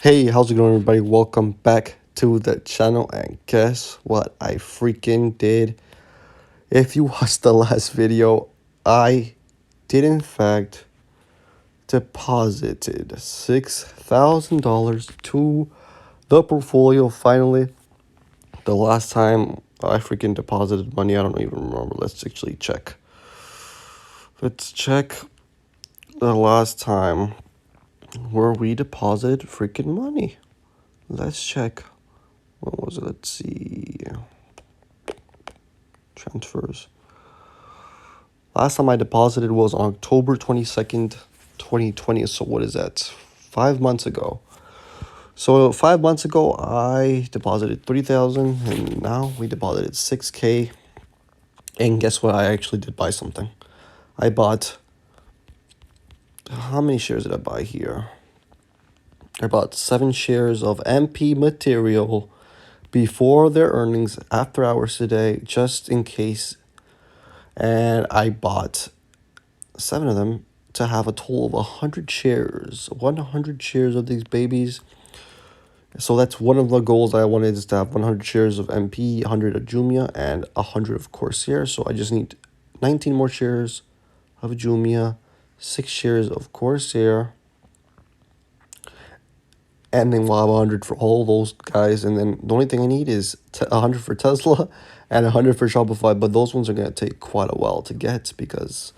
Hey, how's it going, everybody? Welcome back to the channel. And guess what I freaking did? If you watched the last video, I did in fact deposited $6,000 to the portfolio finally. The last time I freaking deposited money, I don't even remember. Let's actually check. Let's check the last time where we deposited freaking money. Let's check. What was it? Let's see. Transfers. Last time I deposited was on October 22nd, 2020. So what is that? 5 months ago. So 5 months ago, I deposited 3,000 and now we deposited 6K. And guess what? I actually did buy something. I bought, how many shares did I buy here? I bought 7 shares of MP material before their earnings after hours today, just in case. And I bought 7 of them to have a total of 100 shares. 100 shares of these babies. So that's one of the goals I wanted, is to have 100 shares of MP, 100 of Jumia, and 100 of Corsair. So I just need 19 more shares of Jumia, 6 shares of Corsair, and then we'll have 100 for all those guys. And then the only thing I need is 100 for Tesla and 100 for Shopify. But those ones are going to take quite a while to get, because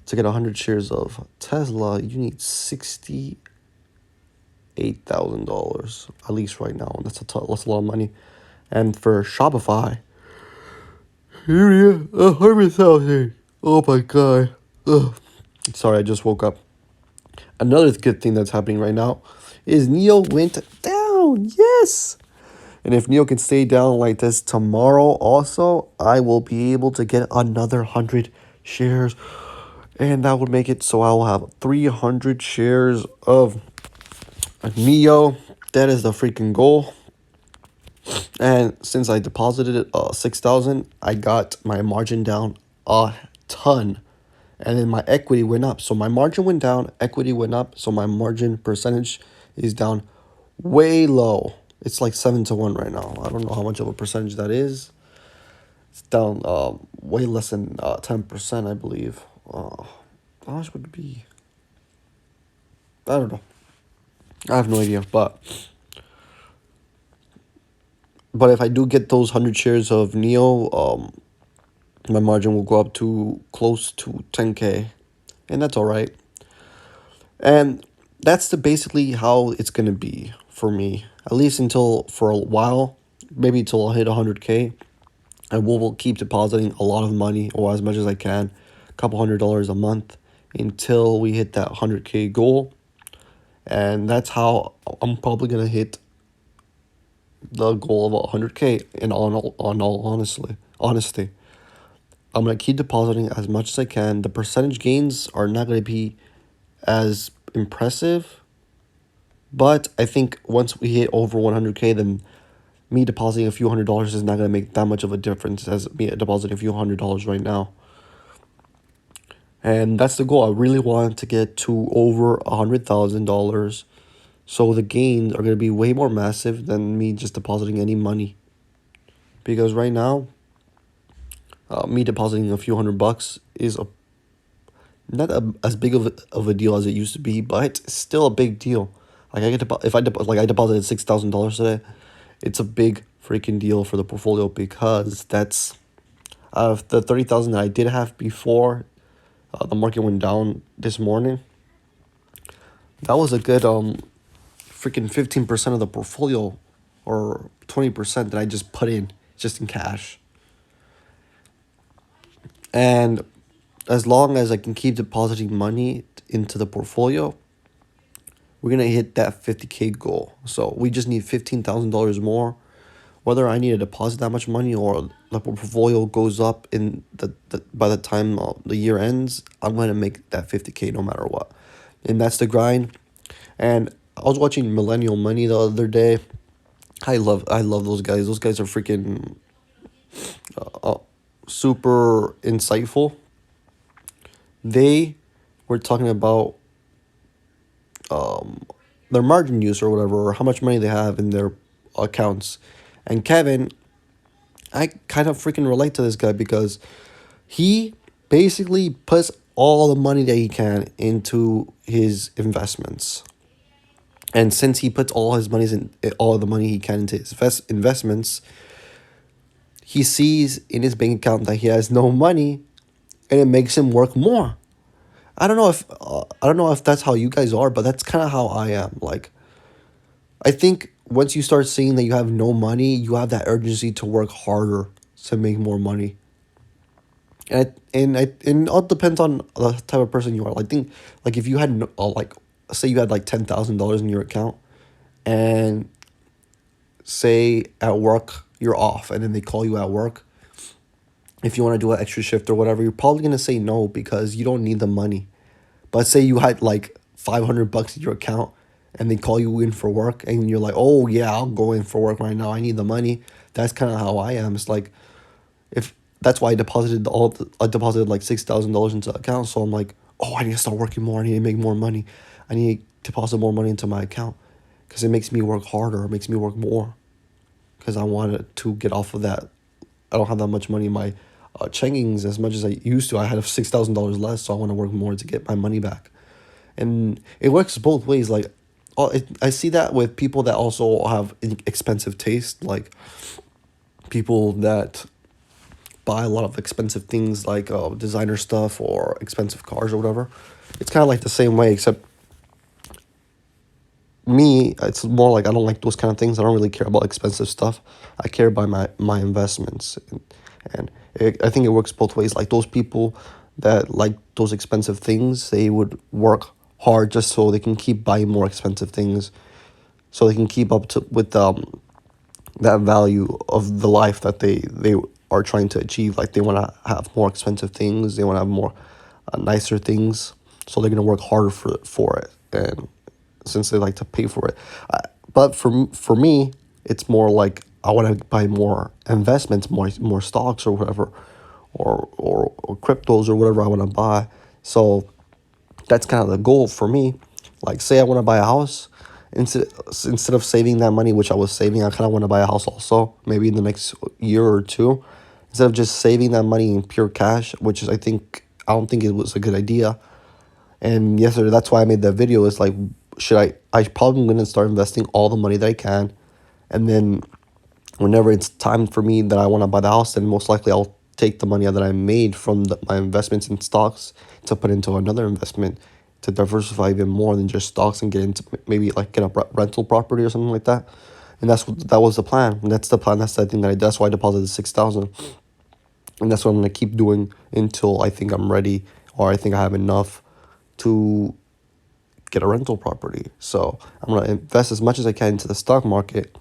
to get 100 shares of Tesla, you need $68,000, at least right now. And that's a lot of money. And for Shopify, here you 100,000. Oh my god. Ugh. Sorry, I just woke up. Another good thing that's happening right now is Neo went down. Yes. And if Neo can stay down like this tomorrow also, I will be able to get another 100 shares. And that would make it so I will have 300 shares of Neo. That is the freaking goal. And since I deposited 6,000, I got my margin down a ton. And then my equity went up. So my margin went down, equity went up. So my margin percentage is down way low. It's like 7-1 right now. I don't know how much of a percentage that is. It's down way less than 10%, I believe. How much would it be? I don't know. I have no idea. But if I do get those 100 shares of Neo, my margin will go up to close to 10K. And that's all right. And that's basically how it's going to be for me, at least until, for a while, maybe until I hit 100K. I will keep depositing a lot of money, or as much as I can, a couple $100 a month, until we hit that 100K goal. And that's how I'm probably going to hit the goal of 100K, in all honesty. I'm going to keep depositing as much as I can. The percentage gains are not going to be as impressive, but I think once we hit over 100K, then me depositing a few $100s is not going to make that much of a difference as me depositing a few $100s right now. And that's the goal. I really want to get to over $100,000. So the gains are going to be way more massive than me just depositing any money. Because right now, me depositing a few $100 is not as big of a deal as it used to be, but it's still a big deal. Like I deposited $6,000 today, it's a big freaking deal for the portfolio, because that's out of the 30,000 that I did have before the market went down this morning. That was a good freaking 15% of the portfolio, or 20% that I just put in just in cash. And as long as I can keep depositing money into the portfolio, we're going to hit that 50K goal. So we just need $15,000 more. Whether I need to deposit that much money or the portfolio goes up in by the time the year ends, I'm going to make that 50K no matter what. And that's the grind. And I was watching Millennial Money the other day. I love those guys. Those guys are freaking super insightful. They were talking about their margin use or whatever, or how much money they have in their accounts. And Kevin, I kind of freaking relate to this guy because he basically puts all the money that he can into his investments. And since he puts all the money he can into his investments, he sees in his bank account that he has no money, and it makes him work more. I don't know if that's how you guys are, but that's kind of how I am. Like, I think once you start seeing that you have no money, you have that urgency to work harder to make more money. And it all depends on the type of person you are. I think, like, if you had like, say you had like $10,000 in your account, and say at work you're off, and then they call you at work, if you want to do an extra shift or whatever, you're probably gonna say no because you don't need the money. But say you had like $500 in your account, and they call you in for work, and you're like, oh yeah, I'll go in for work right now. I need the money. That's kind of how I am. It's like, if that's why I deposited like $6,000 into the account. So I'm like, oh, I need to start working more. I need to make more money. I need to deposit more money into my account because it makes me work harder. It makes me work more because I wanted to get off of that. I don't have that much money in my checkings as much as I used to. I had $6,000 less, so I want to work more to get my money back. And it works both ways. Like, I see that with people that also have expensive taste, like people that buy a lot of expensive things like designer stuff or expensive cars or whatever. It's kind of like the same way, except me, it's more like I don't like those kind of things. I don't really care about expensive stuff. I care about my investments. I think it works both ways. Like those people that like those expensive things, they would work hard just so they can keep buying more expensive things, so they can keep up to with that value of the life that they are trying to achieve. Like they want to have more expensive things, they want to have more nicer things, so they're gonna work harder for it. And since they like to pay for it, but for me, it's more like I want to buy more investments, more stocks or whatever, or cryptos or whatever I want to buy. So that's kind of the goal for me. Like, say I want to buy a house, instead of saving that money, which I was saving, I kind of want to buy a house also, maybe in the next year or two. Instead of just saving that money in pure cash, which is I don't think it was a good idea. And yesterday, that's why I made that video. It's like, I probably going to start investing all the money that I can, and then whenever it's time for me that I want to buy the house, then most likely I'll take the money that I made from my investments in stocks to put into another investment to diversify even more than just stocks, and get into maybe like get a rental property or something like that. And that was the plan. And that's the plan. That's the thing that's why I deposited 6,000. And that's what I'm gonna keep doing until I think I'm ready, or I think I have enough to get a rental property. So I'm gonna invest as much as I can into the stock market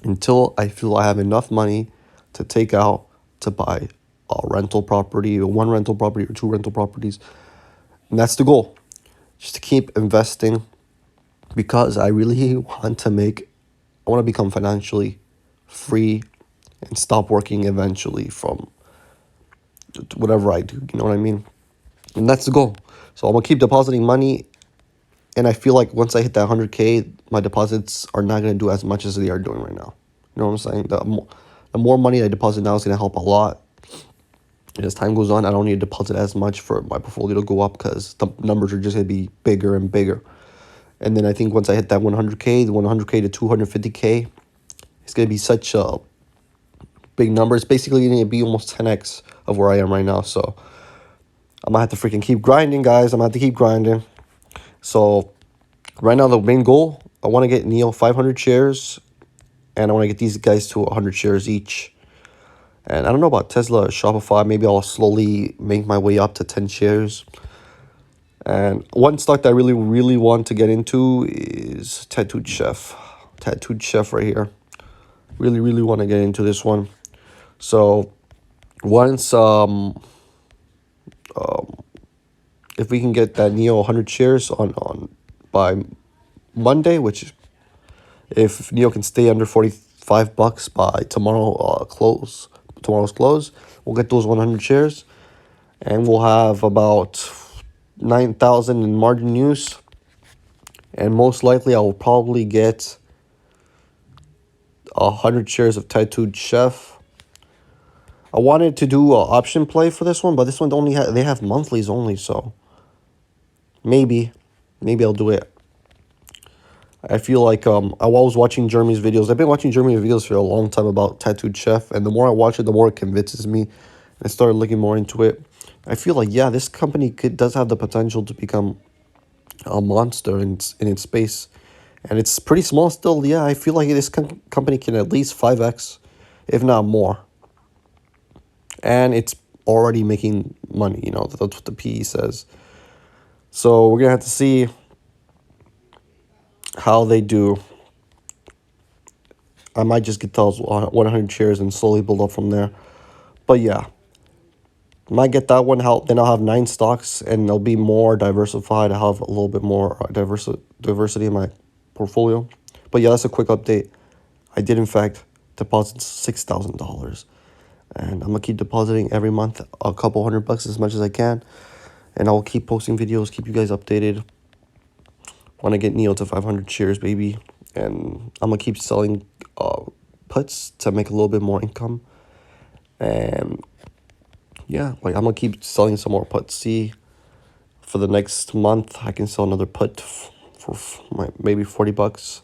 until I feel I have enough money to take out to buy a rental property, or one rental property, or two rental properties. And that's the goal. Just to keep investing, because I really I want to become financially free and stop working eventually from whatever I do. You know what I mean? And that's the goal. So I'm going to keep depositing money. And I feel like once I hit that 100K, my deposits are not going to do as much as they are doing right now. You know what I'm saying? The more money I deposit now is going to help a lot. And as time goes on, I don't need to deposit as much for my portfolio to go up, because the numbers are just going to be bigger and bigger. And then I think once I hit that 100K, the 100K to 250K, it's going to be such a big number. It's basically going to be almost 10x of where I am right now. So I'm going to have to freaking keep grinding, guys. I'm going to have to keep grinding. So right now, the main goal, I want to get Neo 500 shares, and I want to get these guys to 100 shares each. And I don't know about Tesla or Shopify. Maybe I'll slowly make my way up to 10 shares. And one stock that I really, really want to get into is Tattooed Chef. Tattooed Chef right here. Really, really want to get into this one. So once if we can get that Neo 100 shares on by Monday, which if Neo can stay under $45 by tomorrow's close, we'll get those 100 shares, and we'll have about 9,000 in margin use, And most likely I will probably get 100 shares of Tattooed Chef. I wanted to do an option play for this one, but this one they have monthlies only, so maybe I'll do it. I feel like I was watching Jeremy's videos. I've been watching Jeremy's videos for a long time about Tattooed Chef, and the more I watch it, the more it convinces me. I started looking more into it. I feel like, yeah, this company does have the potential to become a monster in its space, and it's pretty small still. Yeah, I feel like this company can at least 5x, if not more, and it's already making money. You know, that's what the PE says. So we're gonna have to see how they do. I might just get those 100 shares and slowly build up from there. But yeah, might get that one. Then I'll have 9 stocks, and they'll be more diversified. I'll have a little bit more diversity in my portfolio. But yeah, that's a quick update. I did in fact deposit $6,000, and I'm gonna keep depositing every month a couple $100 as much as I can, and I'll keep posting videos, keep you guys updated. Want to get Neo to 500 shares, baby, and I'm gonna keep selling puts to make a little bit more income, and yeah, like I'm gonna keep selling some more puts. See, for the next month, I can sell another put for maybe $40,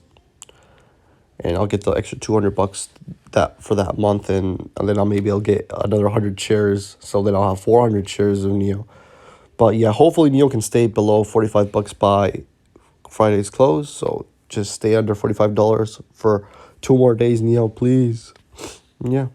and I'll get the extra $200 for that month, and then I'll get another 100 shares. So then I'll have 400 shares of Neo. But yeah, hopefully Neo can stay below $45 by Friday's close. So just stay under $45 for 2 more days, Neo, please. Yeah.